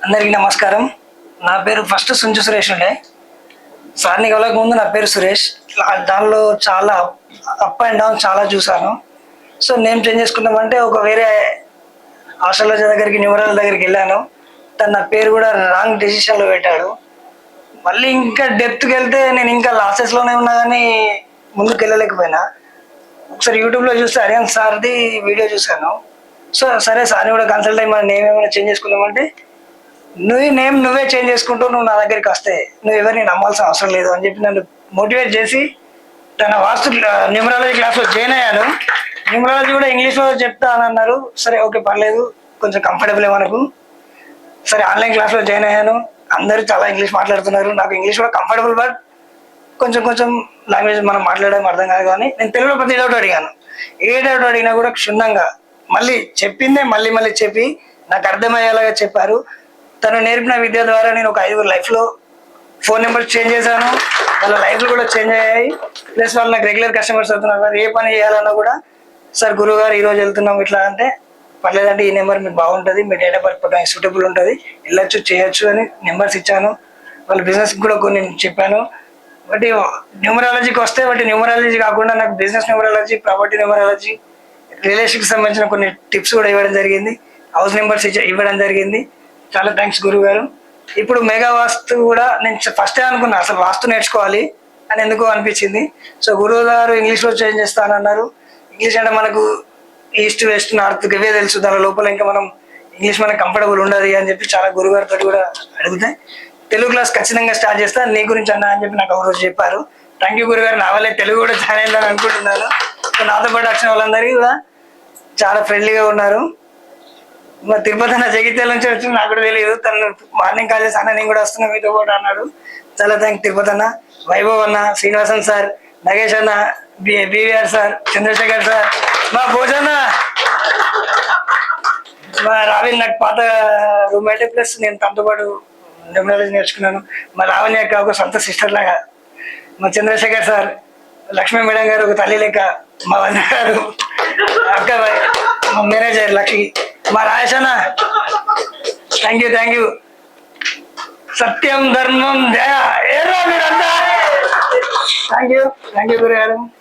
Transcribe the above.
అందరికీ నమస్కారం. నా పేరు ఫస్ట్ సుంచు సురేష్ ఉండే. సార్ని కలవక ముందు నా పేరు సురేష్. దానిలో చాలా అప్ అండ్ డౌన్ చాలా చూశాను. సో నేను చేంజ్ చేసుకుందామంటే ఒక వేరే ఆస్ట్రాలజీ దగ్గరికి, న్యూమరాలజీ దగ్గరికి వెళ్ళాను. తను నా పేరు కూడా రాంగ్ డెసిషన్లో పెట్టాడు. మళ్ళీ ఇంకా డెప్త్కి వెళ్తే నేను ఇంకా లాసెస్లోనే ఉన్నా కానీ ముందుకు వెళ్ళలేకపోయినా. ఒకసారి యూట్యూబ్లో చూస్తే అరియాన్ సార్ది వీడియో చూశాను. సో సరే సార్ని కూడా కన్సల్ట్ అయ్యి మన నేమ్ ఏమైనా చేంజ్ చేసుకుందామంటే నువ్వే చేంజ్ చేసుకుంటూ నువ్వు నా దగ్గరికి వస్తే నువ్వు ఎవరిని నమ్మాల్సిన అవసరం లేదు అని చెప్పి నన్ను మోటివేట్ చేసి తన వాస్తు న్యూమరాలజీ క్లాస్లో జాయిన్ అయ్యాను. న్యూమరాలజీ కూడా ఇంగ్లీష్లో చెప్తా అని అన్నారు. సరే ఓకే పర్లేదు, కొంచెం కంఫర్టబులే మనకు. సరే ఆన్లైన్ క్లాస్లో జాయిన్ అయ్యాను. అందరూ చాలా ఇంగ్లీష్ మాట్లాడుతున్నారు. నాకు ఇంగ్లీష్ కూడా కంఫర్టబుల్, బట్ కొంచెం లాంగ్వేజ్ మనం మాట్లాడడం అర్థం కాదు. కానీ నేను తెలుగులో ప్రతి డౌట్ అడిగాను. ఏ డౌట్ అడిగినా కూడా క్షుణ్ణంగా మళ్ళీ చెప్పిందే మళ్ళీ చెప్పి నాకు అర్థమయ్యేలాగా చెప్పారు. తను నేర్పిన విద్య ద్వారా నేను ఒక 5 లైఫ్లో ఫోన్ నెంబర్స్ చేంజ్ చేశాను. వాళ్ళ లైఫ్లు కూడా చేంజ్ అయ్యాయి. ప్లస్ వాళ్ళు నాకు రెగ్యులర్ కస్టమర్స్ అవుతున్నారు. ఏ పని చేయాలన్నా కూడా సార్ గురువు గారు ఈరోజు వెళ్తున్నాం ఇట్లా అంటే పర్లేదంటే ఈ నెంబర్ మీకు బాగుంటుంది, మీ డేట్ ఆఫ్ బర్త్ ప్రకారం సూటబుల్ ఉంటుంది, వెళ్ళొచ్చు చేయొచ్చు అని నెంబర్స్ ఇచ్చాను. వాళ్ళ బిజినెస్ కూడా కొన్ని చెప్పాను. బట్ న్యూమరాలజీకి వస్తే న్యూమరాలజీ కాకుండా నాకు బిజినెస్ న్యూమరాలజీ, ప్రాపర్టీ న్యూమరాలజీ, రిలేషన్కి సంబంధించిన కొన్ని టిప్స్ కూడా ఇవ్వడం జరిగింది. హౌస్ నెంబర్స్ ఇవ్వడం జరిగింది. చాలా థ్యాంక్స్ గురువు గారు. ఇప్పుడు మెగా వాస్తు కూడా నేను ఫస్టే అనుకున్నా అసలు వాస్తు నేర్చుకోవాలి అని ఎందుకో అనిపించింది. సో గురువు గారు ఇంగ్లీష్లో చేంజ్ చేస్తానన్నారు. ఇంగ్లీష్ అంటే మనకు ఈస్ట్ వెస్ట్ నార్త్ ఇవే తెలుసు, దాని లోపల ఇంకా మనం ఇంగ్లీష్ మనకు కంఫర్టబుల్ ఉండదు అని చెప్పి చాలా గురువుగారితో కూడా అడిగితే తెలుగు క్లాస్ ఖచ్చితంగా స్టార్ట్ చేస్తా నీ గురించి అన్నా అని చెప్పి నాకు ఒక రోజు చెప్పారు. థ్యాంక్ యూ గురుగారు. నా వల్లే తెలుగు కూడా జాయిన్ అయిందని అనుకుంటున్నాను. సో నాతో పాటు వచ్చిన వాళ్ళందరికీ కూడా చాలా ఫ్రెండ్లీగా ఉన్నారు. మా తిరుపతి అన్న జగిత్యాల నుంచి వచ్చి నాకు కూడా తెలియదు. తను మార్నింగ్ కాల్ చేసి అన్న నేను కూడా వస్తున్నా మీతో కూడా అన్నాడు. చాలా థ్యాంక్ తిరుపతి అన్న, వైభవ్ అన్న, శ్రీనివాసన్ సార్, నగేష్ అన్న, బీవీఆర్ సార్, చంద్రశేఖర్ సార్, మా భోజన, మా రావిన్ నాకు పాత రూమ్మేట్, ప్లస్ నేను తనతో పాటు న్యూమరాలజీ నేర్చుకున్నాను. మా లావణ్య అక్క ఒక సొంత సిస్టర్ లాగా, మా చంద్రశేఖర్ సార్, లక్ష్మీ మేడం గారు ఒక తల్లి లెక్క, మా వదిన గారు అక్క, మా మేనేజర్ లక్ష్మి, మా రాజేష్ అన్న థ్యాంక్ యూ. సత్యం ధర్మం జయ ఏరా మీరంతా. థ్యాంక్ యూ గురుగారు.